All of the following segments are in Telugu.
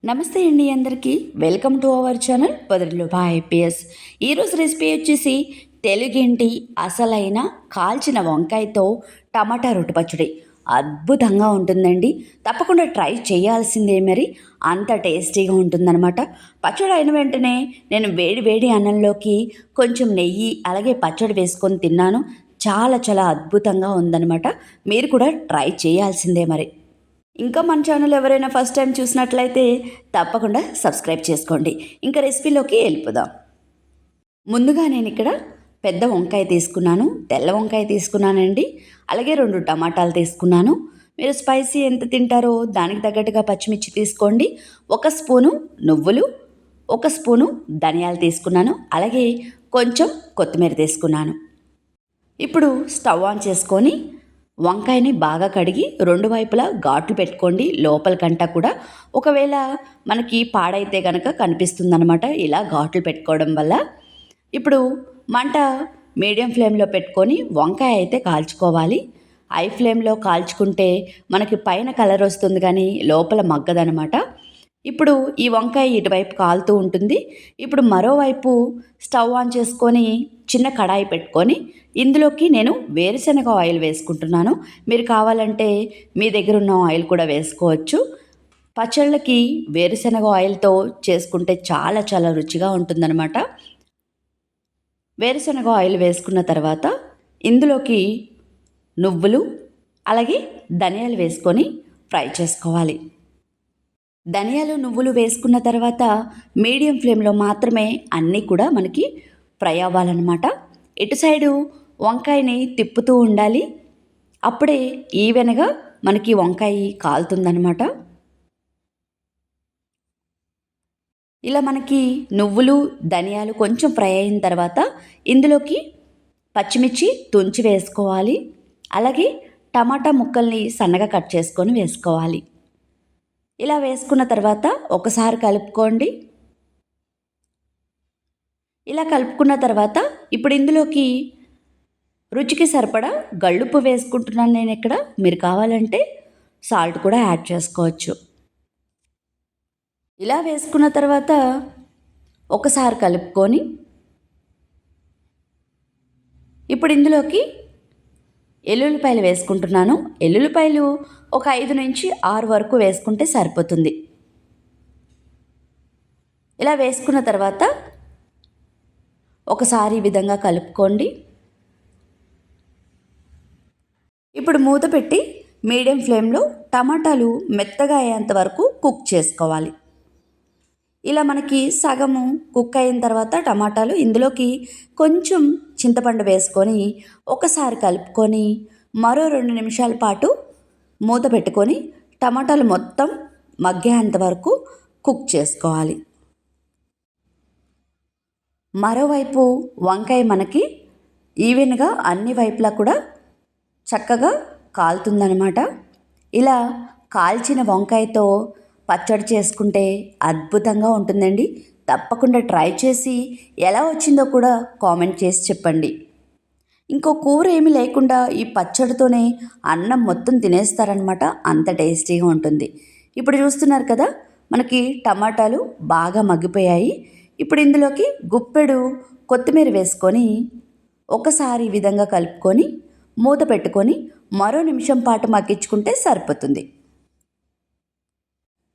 నమస్తే అండి అందరికీ వెల్కమ్ టు అవర్ ఛానల్ పొదరిలో బా ఐపీఎస్. ఈరోజు రెసిపీ వచ్చేసి తెలుగింటి అసలైన కాల్చిన వంకాయతో టమాటా రొట్టె పచ్చడి. అద్భుతంగా ఉంటుందండి, తప్పకుండా ట్రై చేయాల్సిందే. మరి అంత టేస్టీగా ఉంటుందన్నమాట. పచ్చడి అయిన వెంటనే నేను వేడి వేడి అన్నంలోకి కొంచెం నెయ్యి అలాగే పచ్చడి వేసుకొని తిన్నాను. చాలా చాలా అద్భుతంగా ఉందన్నమాట. మీరు కూడా ట్రై చేయాల్సిందే మరి. ఇంకా మన ఛానల్ ఎవరైనా ఫస్ట్ టైం చూసినట్లయితే తప్పకుండా సబ్స్క్రైబ్ చేసుకోండి. ఇంకా రెసిపీలోకి వెళ్ళిపోదాం. ముందుగా నేను ఇక్కడ పెద్ద వంకాయ తీసుకున్నాను, తెల్ల వంకాయ తీసుకున్నానండి. అలాగే 2 టమాటాలు తీసుకున్నాను. మీరు స్పైసీ ఎంత తింటారో దానికి తగ్గట్టుగా పచ్చిమిర్చి తీసుకోండి. 1 స్పూను నువ్వులు, 1 స్పూను ధనియాలు తీసుకున్నాను. అలాగే కొంచెం కొత్తిమీర తీసుకున్నాను. ఇప్పుడు స్టవ్ ఆన్ చేసుకొని వంకాయని బాగా కడిగి 2 వైపులా ఘాట్లు పెట్టుకోండి, లోపలికంటా కూడా. ఒకవేళ మనకి పాడైతే కనుక కనిపిస్తుందన్నమాట ఇలా ఘాట్లు పెట్టుకోవడం వల్ల. ఇప్పుడు మంట మీడియం ఫ్లేమ్లో పెట్టుకొని వంకాయ అయితే కాల్చుకోవాలి. హై ఫ్లేమ్లో కాల్చుకుంటే మనకి పైన కలర్ వస్తుంది కానీ లోపల మగ్గదనమాట. ఇప్పుడు ఈ వంకాయ ఇటువైపు కాలుతూ ఉంటుంది. ఇప్పుడు మరోవైపు స్టవ్ ఆన్ చేసుకొని చిన్న కడాయి పెట్టుకొని ఇందులోకి నేను వేరుశనగ ఆయిల్ వేసుకుంటున్నాను. మీరు కావాలంటే మీ దగ్గర ఉన్న ఆయిల్ కూడా వేసుకోవచ్చు. పచ్చళ్ళకి వేరుశనగ ఆయిల్తో చేసుకుంటే చాలా చాలా రుచిగా ఉంటుందన్నమాట. వేరుశనగ ఆయిల్ వేసుకున్న తర్వాత ఇందులోకి నువ్వులు అలాగే ధనియాలు వేసుకొని ఫ్రై చేసుకోవాలి. ధనియాలు నువ్వులు వేసుకున్న తర్వాత మీడియం ఫ్లేమ్లో మాత్రమే అన్నీ కూడా మనకి ఫ్రై అవ్వాలన్నమాట. ఇటు సైడు వంకాయని తిప్పుతూ ఉండాలి, అప్పుడే ఈవెన్గా మనకి వంకాయ కాలుతుందన్నమాట. ఇలా మనకి నువ్వులు ధనియాలు కొంచెం ఫ్రై అయిన తర్వాత ఇందులోకి పచ్చిమిర్చి తుంచి వేసుకోవాలి. అలాగే టమాటా ముక్కల్ని సన్నగా కట్ చేసుకొని వేసుకోవాలి. ఇలా వేసుకున్న తర్వాత ఒకసారి కలుపుకోండి. ఇలా కలుపుకున్న తర్వాత ఇప్పుడు ఇందులోకి రుచికి సరిపడా గళ్ళుప్పు వేసుకుంటున్నాను నేను ఇక్కడ. మీరు కావాలంటే సాల్ట్ కూడా యాడ్ చేసుకోవచ్చు. ఇలా వేసుకున్న తర్వాత ఒకసారి కలుపుకొని ఇప్పుడు ఇందులోకి ఎల్లుల్లిపాయలు వేసుకుంటున్నాను. ఎల్లుల్లిపాయలు ఒక 5 నుంచి 6 వరకు వేసుకుంటే సరిపోతుంది. ఇలా వేసుకున్న తర్వాత ఒకసారి ఈ విధంగా కలుపుకోండి. ఇప్పుడు మూత పెట్టి మీడియం ఫ్లేమ్లో టమాటాలు మెత్తగా అయ్యేంత వరకు కుక్ చేసుకోవాలి. ఇలా మనకి సగము కుక్ అయిన తర్వాత టమాటాలు ఇందులోకి కొంచెం చింతపండు వేసుకొని ఒకసారి కలుపుకొని మరో 2 నిమిషాల పాటు మూత పెట్టుకొని టమాటాలు మొత్తం మగ్గేంత వరకు కుక్ చేసుకోవాలి. మరోవైపు వంకాయ మనకి ఈవెన్గా అన్ని వైపులా కూడా చక్కగా కాలుతుందనమాట. ఇలా కాల్చిన వంకాయతో పచ్చడి చేసుకుంటే అద్భుతంగా ఉంటుందండి. తప్పకుండా ట్రై చేసి ఎలా వచ్చిందో కూడా కామెంట్ చేసి చెప్పండి. ఇంకో కూర ఏమీ లేకుండా ఈ పచ్చడితోనే అన్నం మొత్తం తినేస్తారనమాట, అంత టేస్టీగా ఉంటుంది. ఇప్పుడు చూస్తున్నారు కదా, మనకి టమాటాలు బాగా మగ్గిపోయాయి. ఇప్పుడు ఇందులోకి గుప్పెడు కొత్తిమీర వేసుకొని ఒకసారి ఈ విధంగా కలుపుకొని మూత పెట్టుకొని మరో నిమిషం పాటు మగ్గించుకుంటే సరిపోతుంది.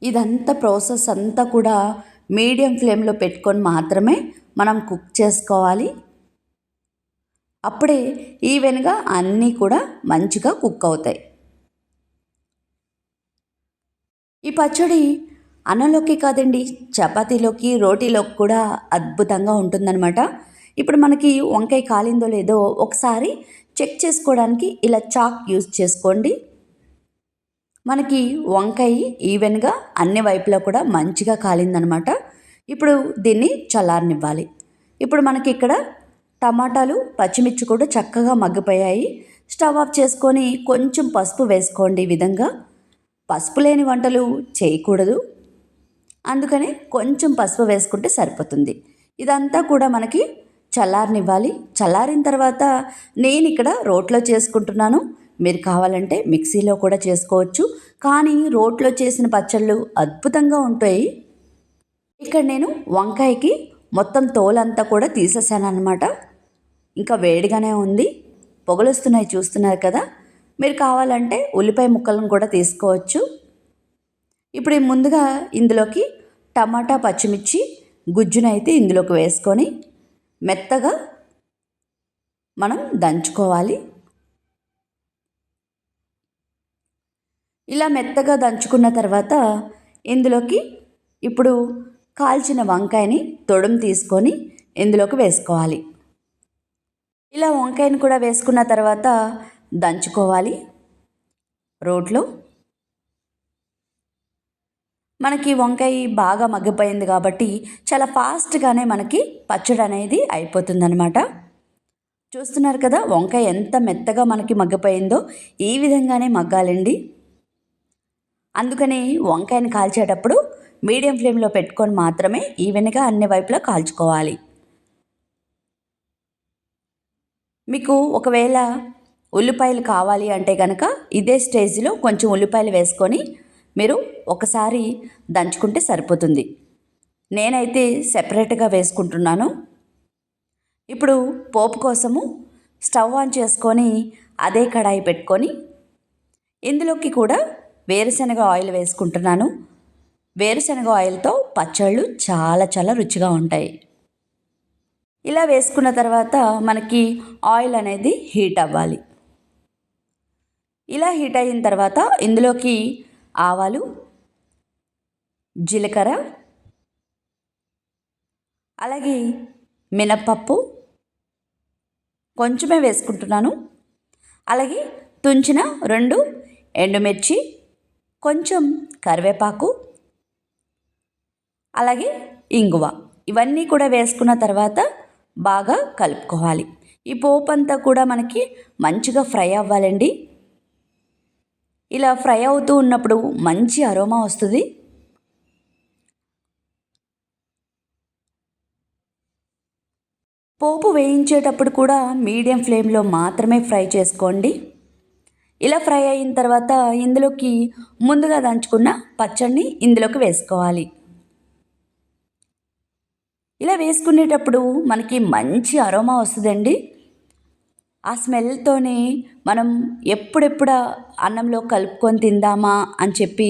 ఇదంతా ప్రాసెస్ అంతా కూడా మీడియం ఫ్లేమ్లో పెట్టుకొని మాత్రమే మనం కుక్ చేసుకోవాలి. అప్పుడే ఈవెన్గా అన్నీ కూడా మంచిగా కుక్ అవుతాయి. ఈ పచ్చడి అన్నంలోకి కాదండి, చపాతీలోకి రోటీలోకి కూడా అద్భుతంగా ఉంటుందన్నమాట. ఇప్పుడు మనకి వంకాయ కాలిందో లేదో ఒకసారి చెక్ చేసుకోవడానికి ఇలా చాక్ యూజ్ చేసుకోండి. మనకి వంకాయ ఈవెన్గా అన్ని వైపులా కూడా మంచిగా కాలిందనమాట. ఇప్పుడు దీన్ని చల్లారనివ్వాలి. ఇప్పుడు మనకి ఇక్కడ టమాటాలు పచ్చిమిర్చి కూడా చక్కగా మగ్గిపోయాయి. స్టవ్ ఆఫ్ చేసుకొని కొంచెం పసుపు వేసుకోండి. ఈ విధంగా పసుపు లేని వంటలు చేయకూడదు, అందుకని కొంచెం పసుపు వేసుకుంటే సరిపోతుంది. ఇదంతా కూడా మనకి చల్లారనివ్వాలి. చల్లారిన తర్వాత నేను ఇక్కడ రోట్లో చేసుకుంటున్నాను. మీరు కావాలంటే మిక్సీలో కూడా చేసుకోవచ్చు, కానీ రోట్లో చేసిన పచ్చళ్ళు అద్భుతంగా ఉంటాయి. ఇక్కడ నేను వంకాయకి మొత్తం తోలంతా కూడా తీసేసాను అనమాట. ఇంకా వేడిగానే ఉంది, పొగలొస్తున్నాయి చూస్తున్నారు కదా. మీరు కావాలంటే ఉల్లిపాయ ముక్కలను కూడా తీసుకోవచ్చు. ఇప్పుడు ముందుగా ఇందులోకి టమాటా పచ్చిమిర్చి గుజ్జునైతే ఇందులోకి వేసుకొని మెత్తగా మనం దంచుకోవాలి. ఇలా మెత్తగా దంచుకున్న తర్వాత ఇందులోకి ఇప్పుడు కాల్చిన వంకాయని తొడుము తీసుకొని ఇందులోకి వేసుకోవాలి. ఇలా వంకాయని కూడా వేసుకున్న తర్వాత దంచుకోవాలి రోట్లో. మనకి వంకాయ బాగా మగ్గిపోయింది కాబట్టి చాలా ఫాస్ట్గానే మనకి పచ్చడి అనేది అయిపోతుందన్నమాట. చూస్తున్నారు కదా వంకాయ ఎంత మెత్తగా మనకి మగ్గిపోయిందో, ఈ విధంగానే మగ్గాలండి. అందుకని వంకాయని కాల్చేటప్పుడు మీడియం ఫ్లేమ్లో పెట్టుకొని మాత్రమే ఈవెన్గా అన్ని వైపులా కాల్చుకోవాలి. మీకు ఒకవేళ ఉల్లిపాయలు కావాలి అంటే కనుక ఇదే స్టేజ్లో కొంచెం ఉల్లిపాయలు వేసుకొని మీరు ఒకసారి దంచుకుంటే సరిపోతుంది. నేనైతే సెపరేట్గా వేసుకుంటున్నాను. ఇప్పుడు పోపు కోసము స్టవ్ ఆన్ చేసుకొని అదే కడాయి పెట్టుకొని ఇందులోకి కూడా వేరుశనగ ఆయిల్ వేసుకుంటున్నాను. వేరుశనగ ఆయిల్తో పచ్చళ్ళు చాలా చాలా రుచిగా ఉంటాయి. ఇలా వేసుకున్న తర్వాత మనకి ఆయిల్ అనేది హీట్ అవ్వాలి. ఇలా హీట్ అయిన తర్వాత ఇందులోకి ఆవాలు, జీలకర్ర, అలాగే మినప్పప్పు కొంచెమే వేసుకుంటున్నాను. అలాగే తుంచిన 2 ఎండుమిర్చి, కొంచెం కరివేపాకు, అలాగే ఇంగువ, ఇవన్నీ కూడా వేసుకున్న తర్వాత బాగా కలుపుకోవాలి. ఈ పోపు అంతా కూడా మనకి మంచిగా ఫ్రై అవ్వాలండి. ఇలా ఫ్రై అవుతూ ఉన్నప్పుడు మంచి అరోమా వస్తుంది. పోపు వేయించేటప్పుడు కూడా మీడియం ఫ్లేమ్లో మాత్రమే ఫ్రై చేసుకోండి. ఇలా ఫ్రై అయిన తర్వాత ఇందులోకి ముందుగా దంచుకున్న పచ్చడిని ఇందులోకి వేసుకోవాలి. ఇలా వేసుకునేటప్పుడు మనకి మంచి అరోమా వస్తుందండి. ఆ స్మెల్తోనే మనం ఎప్పుడెప్పుడు అన్నంలో కలుపుకొని తిందామా అని చెప్పి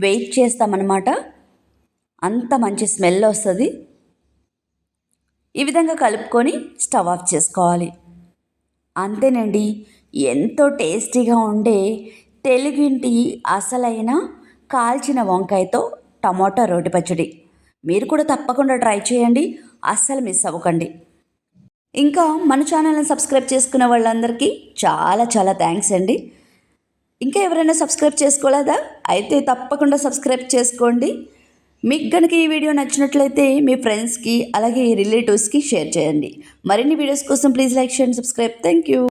వెయిట్ చేస్తామన్నమాట. అంత మంచి స్మెల్ వస్తుంది. ఈ విధంగా కలుపుకొని స్టవ్ ఆఫ్ చేసుకోవాలి. అంతేనండి, ఎంతో టేస్టీగా ఉండే తెలుగింటి అసలైన కాల్చిన వంకాయతో టమాటా రోటి పచ్చడి మీరు కూడా తప్పకుండా ట్రై చేయండి, అస్సలు మిస్ అవ్వకండి. ఇంకా మన ఛానల్ని సబ్స్క్రైబ్ చేసుకున్న వాళ్ళందరికీ చాలా చాలా థ్యాంక్స్ అండి. ఇంకా ఎవరైనా సబ్స్క్రైబ్ చేసుకోలేదా? అయితే తప్పకుండా సబ్స్క్రైబ్ చేసుకోండి. మీకు కనుక ఈ వీడియో నచ్చినట్లయితే మీ ఫ్రెండ్స్కి అలాగే రిలేటివ్స్కి షేర్ చేయండి. మరిన్ని వీడియోస్ కోసం please like, share and subscribe. Thank you.